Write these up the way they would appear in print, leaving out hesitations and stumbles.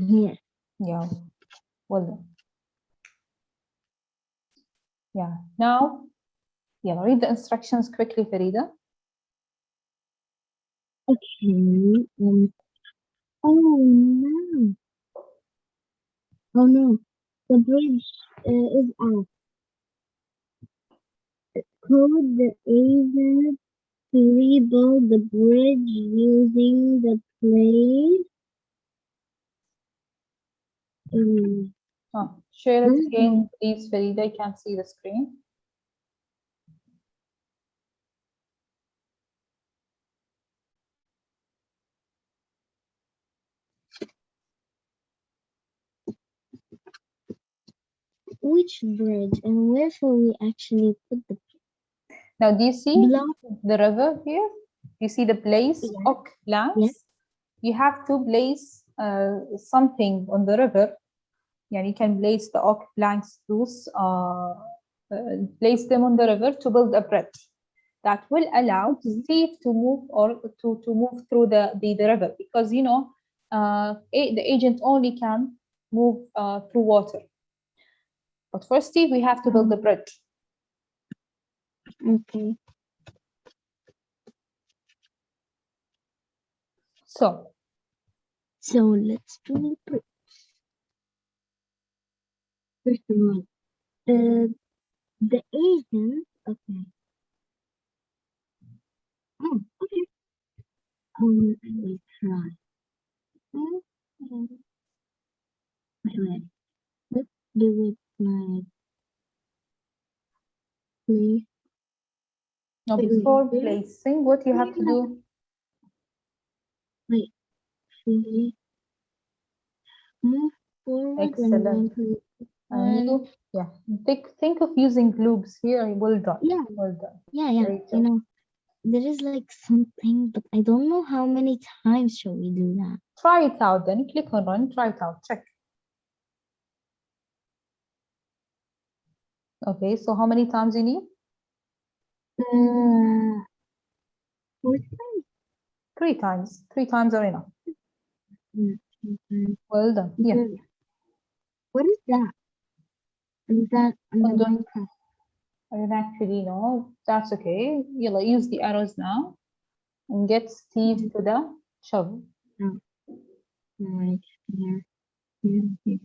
Yes. Yeah, well done. Yeah, now, yeah, read the instructions quickly, Farida. Okay. Oh no. Oh no. The bridge is out. Code the agent to rebuild the bridge using the plane. Oh, share it Mhm. again, please, Farida. I can't see the screen. Which bridge and where shall we actually put the Now, do you see block? the river here? You see the place, Yeah. ok Yeah. planks. You have to place something on the river. Yeah, you can place the oak planks loose, place them on the river to build a bridge that will allow Okay. Steve to move or to move through the river because you know the agent only can move through water. But for Steve, we have to build the bridge. Okay. So So let's do it. First of all, the agent. Okay. Oh, okay. I will try. Okay. Wait. Let's do it like play. now, Wait. before placing, what you have to do? Wait. Play. Move forward when Excellent. going to And one. you, yeah, think of using loops here. Well done. Yeah. Well done. Yeah. Great job. There is like something, but I don't know how many times shall we do that. Try it out then. Click on run, try it out, check. Okay, so how many times you need? Uh, four times. 3 times. 3 times are enough. Mm. Well done. Yeah. Good. What is that? Is that on the And don't, Minecraft? I don't actually know. That's okay. You'll use the arrows now and get Steve Mm. to the shovel. No, right here, here, here,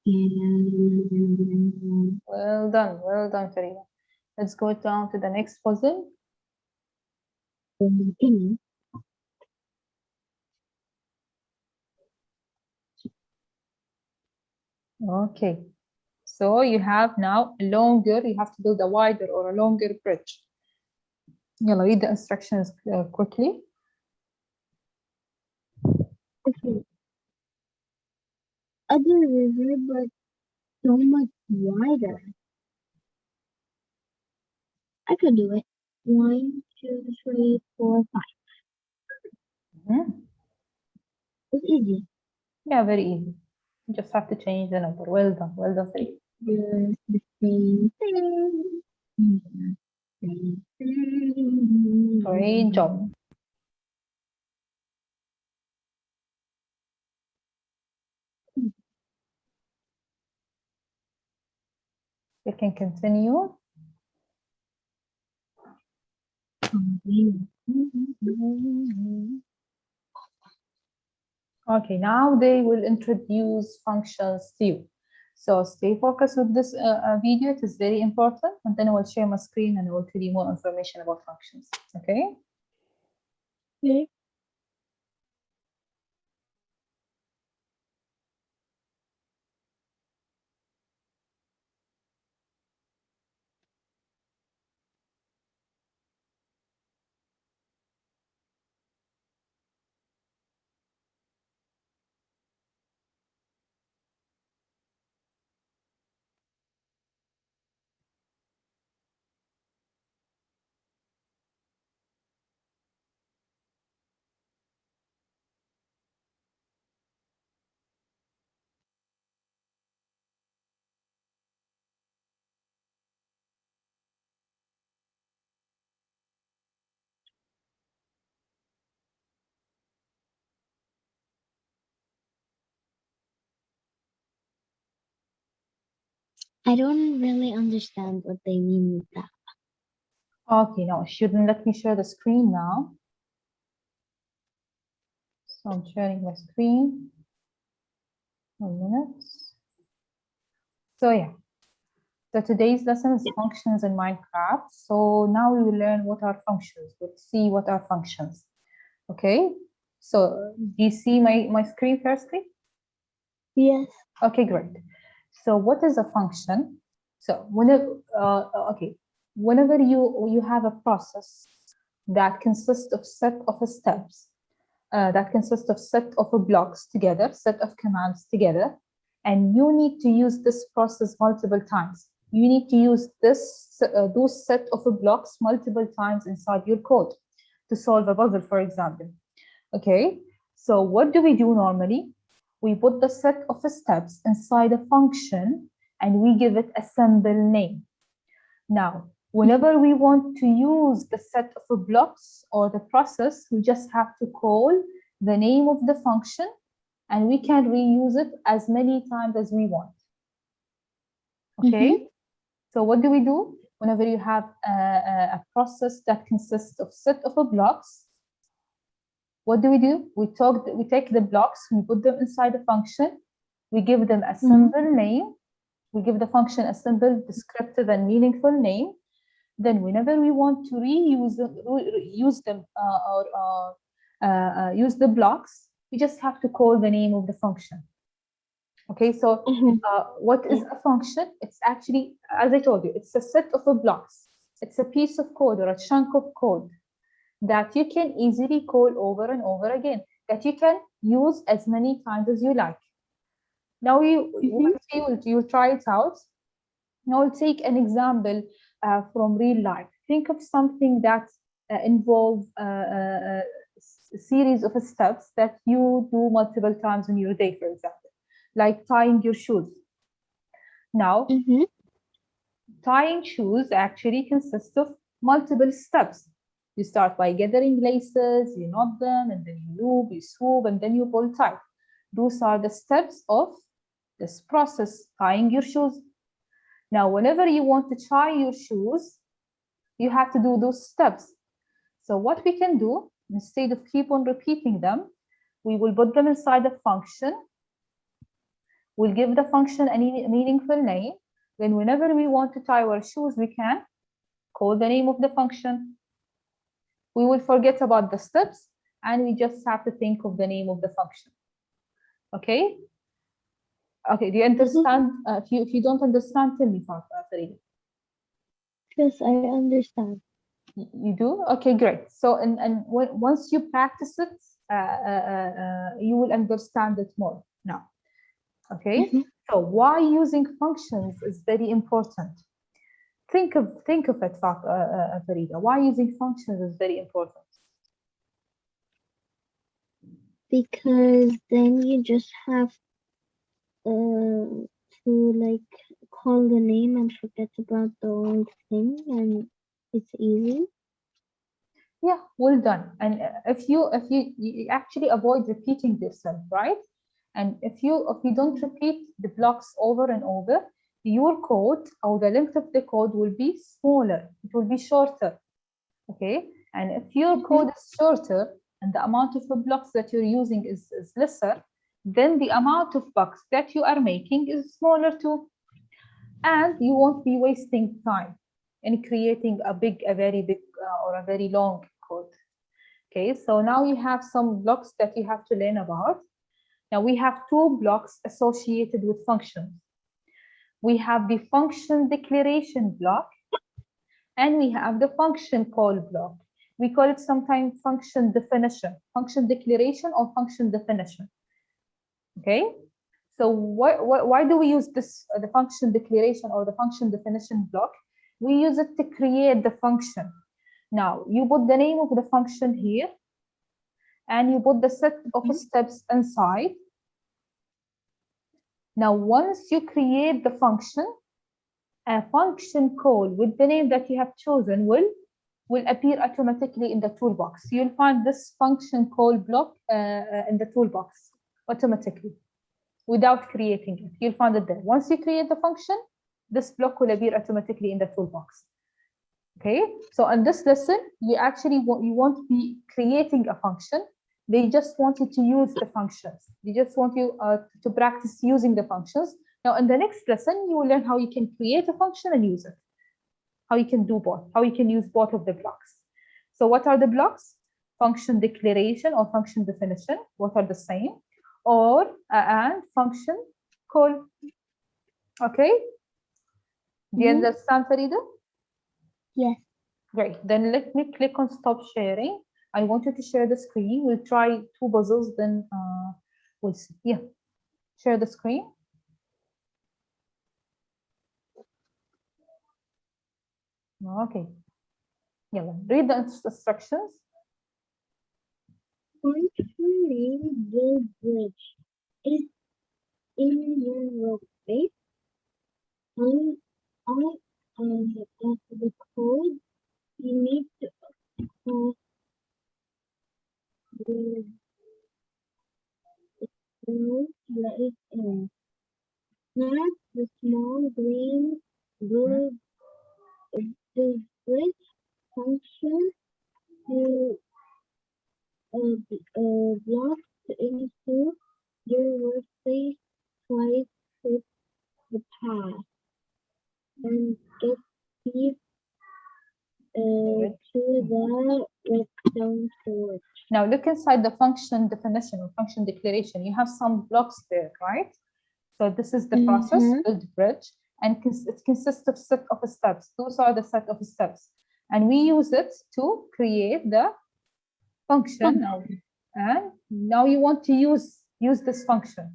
and Well done. Well done, Farida. Let's go down to the next puzzle. continue. Okay. So you have now a longer, you have to build a wider or a longer bridge. You'll read the instructions quickly. Okay, other river, but so much wider. I could do it. One, two, three, four, five. Mhm. It's easy. Yeah, very easy. You just have to change the number. Well done. Well done, Farida. Just the same thing. Yeah, same Great job. thing. You can continue. Okay, now they will introduce functions to you. So stay focused with this video. It is very important. And then I will share my screen and I will tell you more information about functions. Okay. Okay. I don't really understand what they mean with that. Okay, now shouldn't let me share the screen now. So I'm sharing my screen. 1 minute. So yeah, so today's lesson is functions in Minecraft. So now we will learn what are functions. Let's see what are functions. Okay, so do you see my screen firstly? Yes. Okay, great. So what is a function? So whenever you have a process that consists of set of steps, that consists of set of blocks together, set of commands together, and you need to use this process multiple times. You need to use those set of blocks multiple times inside your code to solve a puzzle, for example. Okay, so what do we do normally? We put the set of steps inside a function and we give it a symbol name. Now, whenever we want to use the set of blocks or the process, we just have to call the name of the function and we can reuse it as many times as we want. Okay, so what do we do? Whenever you have a process that consists of set of blocks, what do? We take the blocks, we put them inside a function, we give them a symbol name, we give the function a simple, descriptive, and meaningful name. Then, whenever we want to use use the blocks, we just have to call the name of the function. Okay, so what is a function? It's actually, as I told you, it's a set of blocks. It's a piece of code or a chunk of code that you can easily call over and over again, that you can use as many times as you like. Now, you try it out. Now, I'll take an example from real life. Think of something that involves a series of steps that you do multiple times in your day, for example, like tying your shoes. Now, tying shoes actually consists of multiple steps. You start by gathering laces, you knot them, and then you loop, you swoop, and then you pull tight. Those are the steps of this process, tying your shoes. Now, whenever you want to tie your shoes, you have to do those steps. So what we can do, instead of keep on repeating them, we will put them inside a function. We'll give the function a meaningful name. Then whenever we want to tie our shoes, we can call the name of the function. We will forget about the steps and we just have to think of the name of the function. Okay? Okay, do you understand? If you don't understand, tell me, Farida. Yes, I understand. You do? Okay, great. So, and once you practice it, you will understand it more now. Okay? So, why using functions is very important. Think of it, Farida. Why using functions is very important. Because then you just have to like call the name and forget about the old thing, and it's easy. Yeah, well done. And if you actually avoid repeating yourself, right? And if you don't repeat the blocks over and over, your code or the length of the code will be smaller. It will be shorter. Okay. And if your code is shorter and the amount of blocks that you're using is lesser, then the amount of bugs that you are making is smaller too. And you won't be wasting time in creating a very big or a very long code. Okay, so now you have some blocks that you have to learn about. Now we have two blocks associated with functions. We have the function declaration block and we have the function call block. We call it sometimes function definition, function declaration or function definition. Okay, so why do we use this, the function declaration or the function definition block? We use it to create the function. Now you put the name of the function here and you put the set of steps inside. Now once you create the function, a function call with the name that you have chosen will appear automatically in the toolbox. You'll find this function call block in the toolbox automatically without creating it. You'll find it there. Once you create the function, this block will appear automatically in the toolbox. Okay, so in this lesson, you actually won't be creating a function. They just want you to use the functions. They just want you to practice using the functions. Now, in the next lesson, you will learn how you can create a function and use it. How you can do both, how you can use both of the blocks. So what are the blocks? Function declaration or function definition, both are the same, or and function call. Okay, do you understand, Farida? Yes. Great. Then let me click on stop sharing. I want you to share the screen. We'll try 2 puzzles, then we'll see. Yeah, share the screen. Okay. Yeah, read the instructions. Function name will bridge is in your workspace. All of the code you need to call the let it in. Snap the small green blue the bridge function to block into your workspace twice with the path and get speed to the redstone sword. Now look inside the function definition or function declaration. You have some blocks there, right? So this is the process, build bridge, and it consists of set of steps. Those are the set of steps. And we use it to create the function now. And now you want to use this function.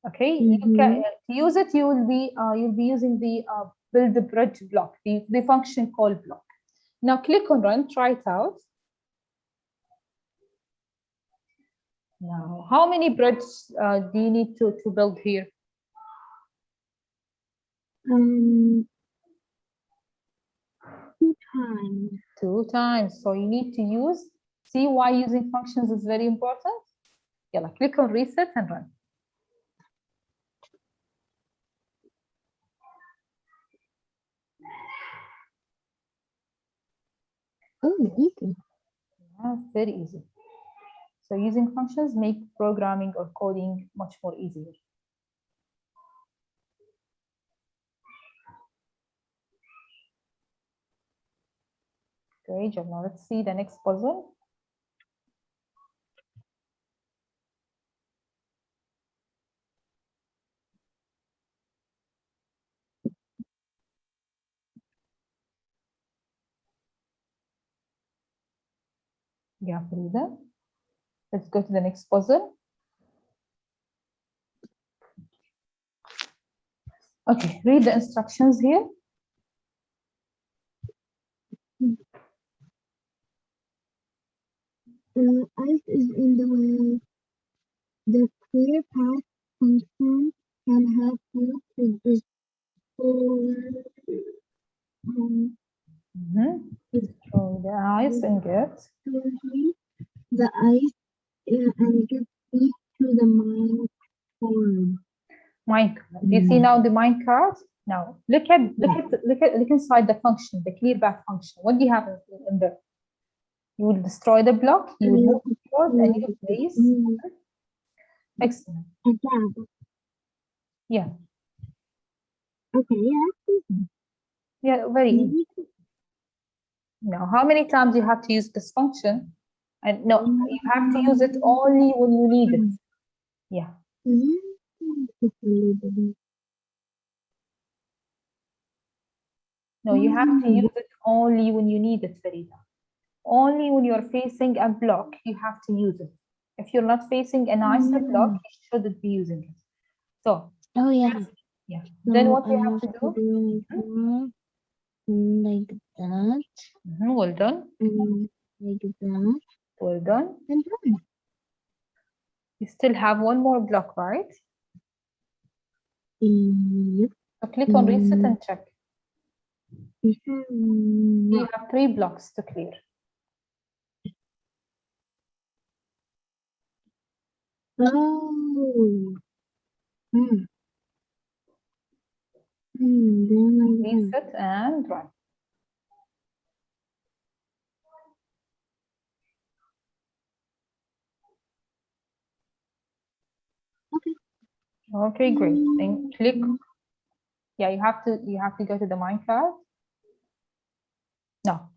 Okay, you can to use it. You'll be using the build the bridge block, the function call block. Now click on run. Try it out. Now, how many bridges do you need to build here? 2 times. 2 times. So you need to use. See why using functions is very important. Yeah, click on reset and run. Oh, easy. Yeah, very easy. So using functions make programming or coding much more easier. Great job. Now let's see the next puzzle. Yeah, Farida. Let's go to the next puzzle. Okay, read the instructions here. Ice is in the way. The clear path function can help you to Destroy the ice and get the ice and get speed to the mine farm. minecart. Do you see now the minecart? Now look inside the function, the clear path function. What do you have in there? You will destroy the block, you will move it forward, and you place. Excellent. Yeah. Okay, yeah. Yeah, very easy. Now, how many times you have to use this function? And no, you have to use it only when you need it. Yeah. No, you have to use it only when you need it, Farida. Only when you're facing a block, you have to use it. If you're not facing a nicer block, you shouldn't be using it. So, oh yeah. Yeah. So Then what you I have to do? Like that. Well done. Like that. Well done. And done. You still have one more block, right? Yep. So click on reset and check. No. You have 3 blocks to clear. Oh. Reset and run. Okay, great. Then click. Yeah, you have to go to the Minecraft. No.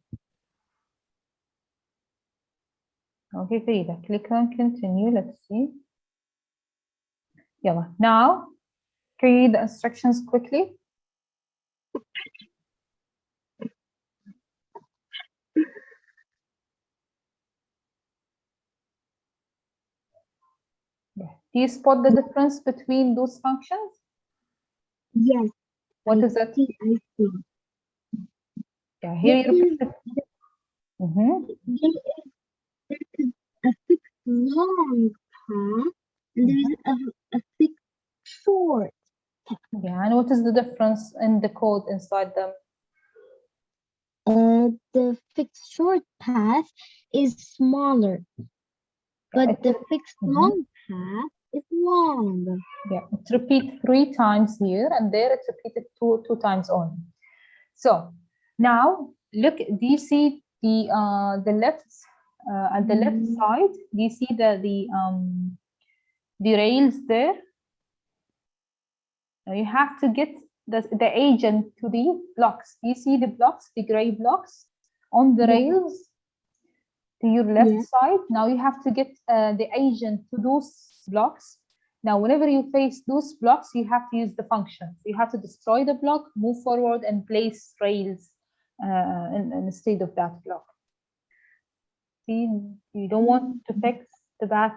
Okay, Farida, click on continue. Let's see. Yeah. Now, can you read the instructions quickly? Yeah. Do you spot the difference between those functions? Yes. What is it? I see. Yeah, here you repeat it. There is a fixed long path and there is a fixed short. Yeah, and what is the difference in the code inside them? The fixed short path is smaller, but the fixed long path is long. Yeah, it's repeat 3 times here, and there it's repeated two times only. So now look, do you see the left at the left side? Do you see the rails there? Now you have to get the agent to the blocks. Do you see the blocks, the gray blocks on the rails to your left side? Now you have to get the agent to those blocks. Now, whenever you face those blocks, you have to use the functions. You have to destroy the block, move forward, and place rails instead of that block. See, you don't want to fix the path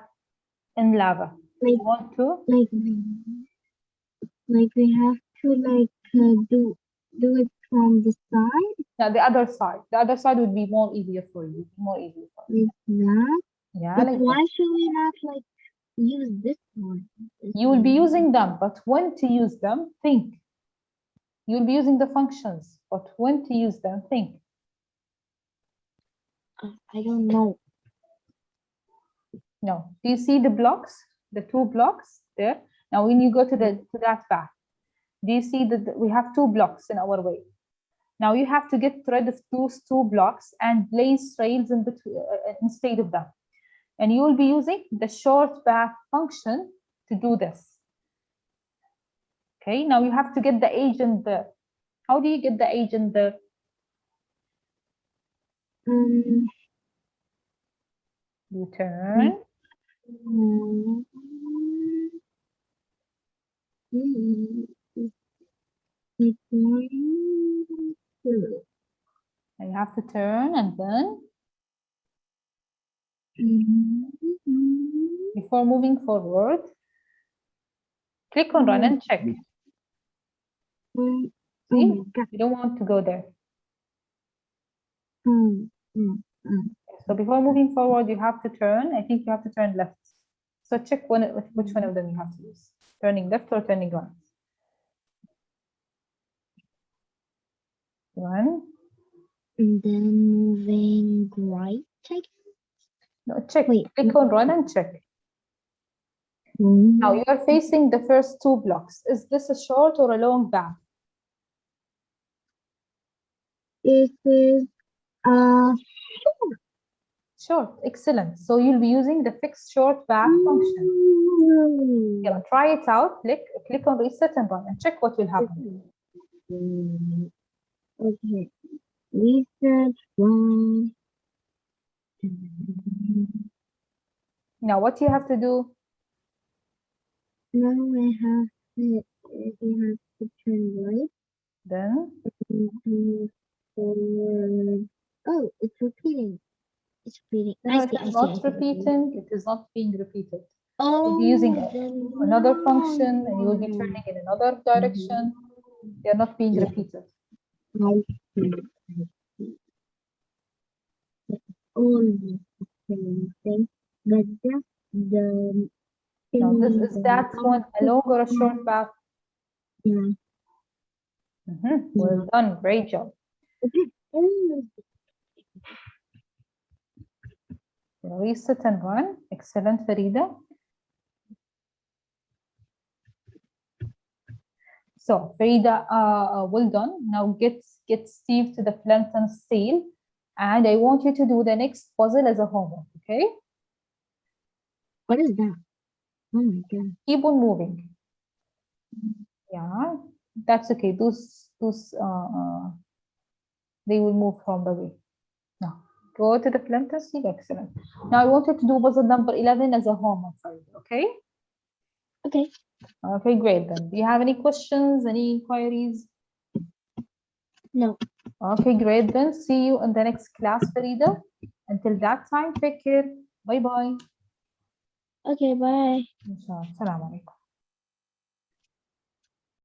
in lava. You want to like we have to do it from the side. Now the other side. The other side would be more easier for you. More easier for you. Like that. Yeah. But like why that. should we not use this one? You will be using them, but when to use them, think. You'll be using the functions, but when to use them, think. I don't know. No. Do you see the blocks? The 2 blocks there? Now, when you go to that path, do you see that we have 2 blocks in our way? Now you have to get rid of those 2 blocks and place rails in between instead of them. And you will be using the short path function to do this. Okay, now you have to get the agent there. How do you get the agent there? You turn. And you have to turn and then before moving forward, click on run and check. See, you don't want to go there. So before moving forward, you have to turn. I think you have to turn left. So check which one of them you have to use. Turning left or turning right. One. And then moving right, check. No, check. Click on run and check. Now you are facing the first 2 blocks. Is this a short or a long path? It is short. Short, excellent. So you'll be using the fixed short path function. Yeah, try it out. Click on reset and run and check what will happen. Okay. Reset, run. Now what you have to do? Now we have to turn right. Then forward. Oh, it's repeating. It's repeating. No, it is not repeating. It is not being repeated. You'll be using another function and you will be turning in another direction. They are not being repeated. I see. Almost the same thing, but just the Now, is that one a long or a short path? Yeah. Well done. Great job. Reset and run. Excellent, Farida. So Farida, well done. Now get Steve to the Flinton sail, and I want you to do the next puzzle as a homework. Okay? What is that? Oh my god. Keep on moving. Yeah, that's okay. Those they will move from the way. Now go to the Flinton sail. Excellent. Now I want you to do puzzle number 11 as a homework for you. Okay? Okay. Okay, great then. Do you have any questions, any inquiries? No. Okay, great then. See you in the next class, Farida. Until that time, take care. Bye bye. Okay, bye. Inshallah. Assalamu alaikum.